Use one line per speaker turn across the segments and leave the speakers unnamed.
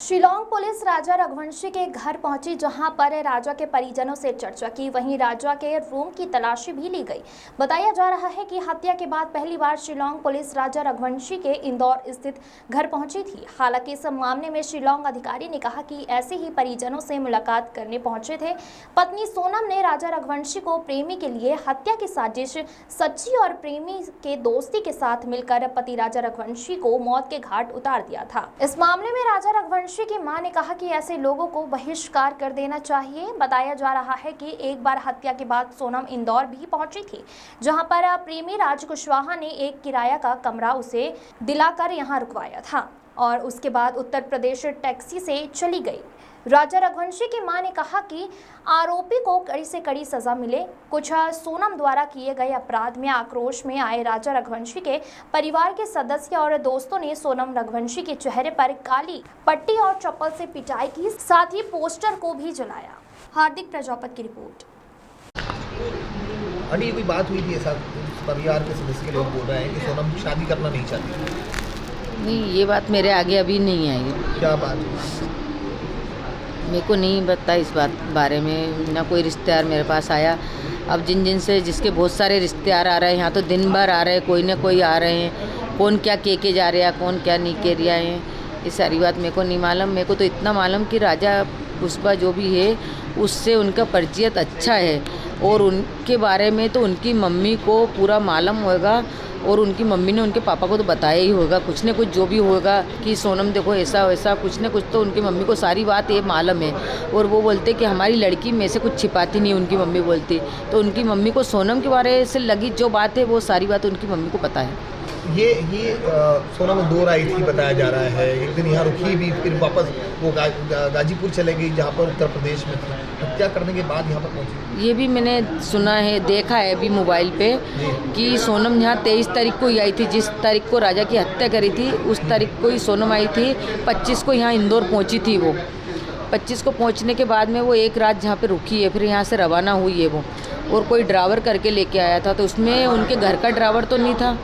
Shillong police राजा रघुवंशी के घर पहुंची, जहां पर राजा के परिजनों से चर्चा की। वहीं राजा के रूम की तलाशी भी ली गई। बताया जा रहा है कि हत्या के बाद पहली बार शिलांग पुलिस राजा रघुवंशी के इंदौर स्थित घर पहुंची थी। हालांकि इस मामले में शिलांग अधिकारी ने कहा कि ऐसे ही परिजनों से मुलाकात करने पहुंचे थे। पत्नी सोनम ने राजा रघुवंशी को प्रेमी के लिए हत्या की साजिश सच्ची और प्रेमी के दोस्ती के साथ मिलकर पति राजा रघुवंशी को मौत के घाट उतार दिया था। इस मामले में राजा रघुवंशी की मां ने कहा कि ऐसे लोगों को बहिष्कार कर देना चाहिए। बताया जा रहा है कि एक बार हत्या के बाद सोनम इंदौर भी पहुंची थी, जहां पर प्रेमी राज कुशवाहा ने एक किराया का कमरा उसे दिलाकर यहां रुकवाया था और उसके बाद उत्तर प्रदेश टैक्सी से चली गई। राजा रघुवंशी की मां ने कहा कि आरोपी को कड़ी से कड़ी सजा मिले। कुछ सोनम द्वारा किए गए अपराध में आक्रोश में आए राजा रघुवंशी के परिवार के सदस्य और दोस्तों ने सोनम रघुवंशी के चेहरे पर काली पट्टी और चप्पल से पिटाई की, साथ ही पोस्टर को भी जलाया। हार्दिक प्रजापति की रिपोर्ट।
अभी कोई बात हुई थी ऐसा, परिवार के सदस्य के लोग बोल रहे हैं कि सोनम शादी करना नहीं चाहती।
नहीं, ये बात मेरे आगे अभी नहीं आई।
क्या बात हुई?
मेरे को नहीं पता इस बात बारे में, ना कोई रिश्तेदार मेरे पास आया। अब जिनसे जिसके बहुत सारे रिश्तेदार आ रहे हैं यहाँ, तो दिन भर आ रहे हैं, कोई ना कोई आ रहे हैं। कौन क्या के जा रहा है, कौन क्या नहीं के रहा है, ये सारी बात मेरे को नहीं मालूम। मेरे को तो इतना मालूम कि राजा पुष्पा जो भी है उससे उनका परिचय अच्छा है और उनके बारे में तो उनकी मम्मी को पूरा मालूम होगा और उनकी मम्मी ने उनके पापा को तो बताया ही होगा कुछ न कुछ, जो भी होगा कि सोनम देखो ऐसा वैसा कुछ न कुछ, तो उनकी मम्मी को सारी बात ये मालूम है। और वो बोलते कि हमारी लड़की में से कुछ छिपाती नहीं, उनकी मम्मी बोलती। तो उनकी मम्मी को सोनम के बारे से लगी जो बात है वो सारी बात उनकी मम्मी को पता है।
ये सोनम इंदौर आई थी बताया जा रहा है, एक दिन यहाँ रुकी भी, फिर वापस वो गाजीपुर चले गई जहाँ पर उत्तर प्रदेश में थी। हत्या करने के बाद यहाँ पर पहुँची।
ये भी मैंने सुना है, देखा है अभी मोबाइल पे कि सोनम यहाँ 23 तारीख को ही आई थी। जिस तारीख को राजा की हत्या करी थी उस तारीख को ही सोनम आई थी। 25 को यहाँ इंदौर पहुँची थी वो। 25 को पहुँचने के बाद में वो एक रात जहाँ पे रुकी है, फिर यहाँ से रवाना हुई है वो, और कोई ड्राइवर करके लेके आया था। तो उसमें उनके घर का ड्राइवर तो नहीं था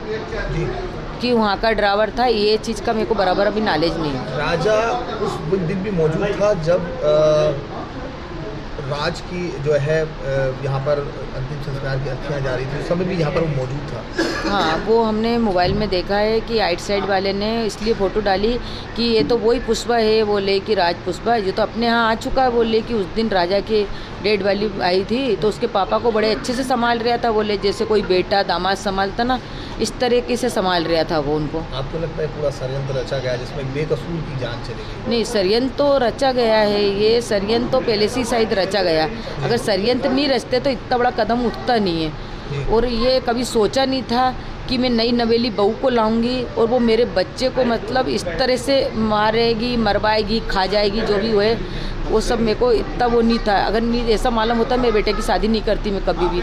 कि वहाँ का ड्राइवर था, ये चीज़ का मेरे को बराबर अभी नॉलेज नहीं है।
राजा उस दिन भी मौजूद था जब राज की जो है यहाँ पर अंतिम संस्कार की अर्थियाँ जा रही थी, उस समय भी यहाँ पर वो मौजूद था।
हाँ, वो हमने मोबाइल में देखा है कि आइट साइड वाले ने इसलिए फ़ोटो डाली कि ये तो वही पुष्पा है, बोले कि राज पुष्पा जो तो अपने यहाँ आ चुका है। बोले कि उस दिन राजा के डेड वाली आई थी तो उसके पापा को बड़े अच्छे से संभाल रहा था, बोले जैसे कोई बेटा दामाद संभालता ना, इस तरीके से संभाल रहा था वो उनको।
आपको लगता है पूरा षड्यंत्र रचा गया जिसमें बेकसूर की जान चली गई?
नहीं, षड्यंत्र तो रचा गया है, ये षड्यंत्र तो पहले से ही शायद रचा गया। अगर षड्यंत्र नहीं रचते तो इतना बड़ा कदम उठता नहीं है। और ये कभी सोचा नहीं था कि मैं नई नवेली बहू को लाऊंगी और वो मेरे बच्चे को मतलब इस तरह से मारेगी, मरवाएगी, खा जाएगी, जो भी हुए वो सब मेरे को इतना वो नहीं था। अगर नहीं ऐसा मालूम होता मेरे बेटे की शादी नहीं करती मैं कभी भी।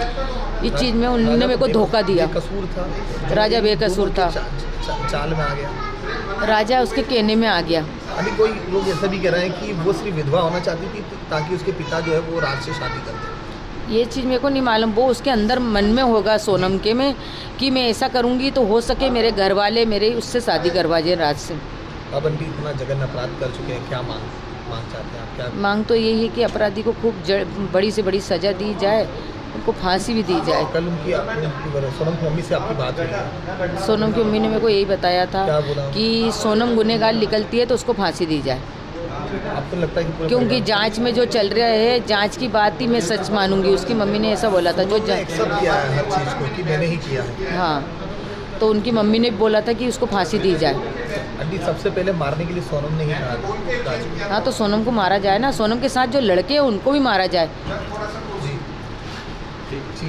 इस चीज़ में उन्होंने मेरे को धोखा दिया।
बेकसूर था
राजा, बेकसूर था।
चाल में आ गया
राजा, उसके कहने में आ गया।
अभी कोई लोग ऐसा भी कह रहे हैं कि वो सिर्फ विधवा होना चाहती थी ताकि उसके पिता जो है वो राज से शादी कर दें।
ये चीज़ मेरे को नहीं मालूम, वो उसके अंदर मन में होगा सोनम के में कि मैं ऐसा करूँगी तो हो सके मेरे घर वाले मेरे उससे शादी करवा जाए राज से।
अब आंटी इतना जघन्य अपराध कर चुके हैं, क्या मांग चाहते हैं आप? क्या
मांग तो यही है कि अपराधी को खूब बड़ी से बड़ी सज़ा दी जाए, उनको फांसी भी दी जाए।
कल उनकी सोनम की मम्मी से आपकी बात हुई है?
सोनम की मम्मी ने मेरे को यही बताया था कि सोनम गुनहगार निकलती है तो उसको फांसी दी जाए।
आपको लगता है कि
क्योंकि जांच में जो चल रहा है, जांच की बात ही मैं सच मानूंगी। उसकी मम्मी ने ऐसा बोला था, जो
एक्सेप्ट किया है हर चीज़ को कि मैंने ही किया है।
हाँ, तो उनकी मम्मी ने बोला था कि उसको फांसी दी जाए।
आंटी सबसे पहले मारने के लिए सोनम ने ही कहा था।
हाँ, तो सोनम को मारा जाए ना, सोनम के साथ जो लड़के हैं उनको भी मारा जाए।
जी जी।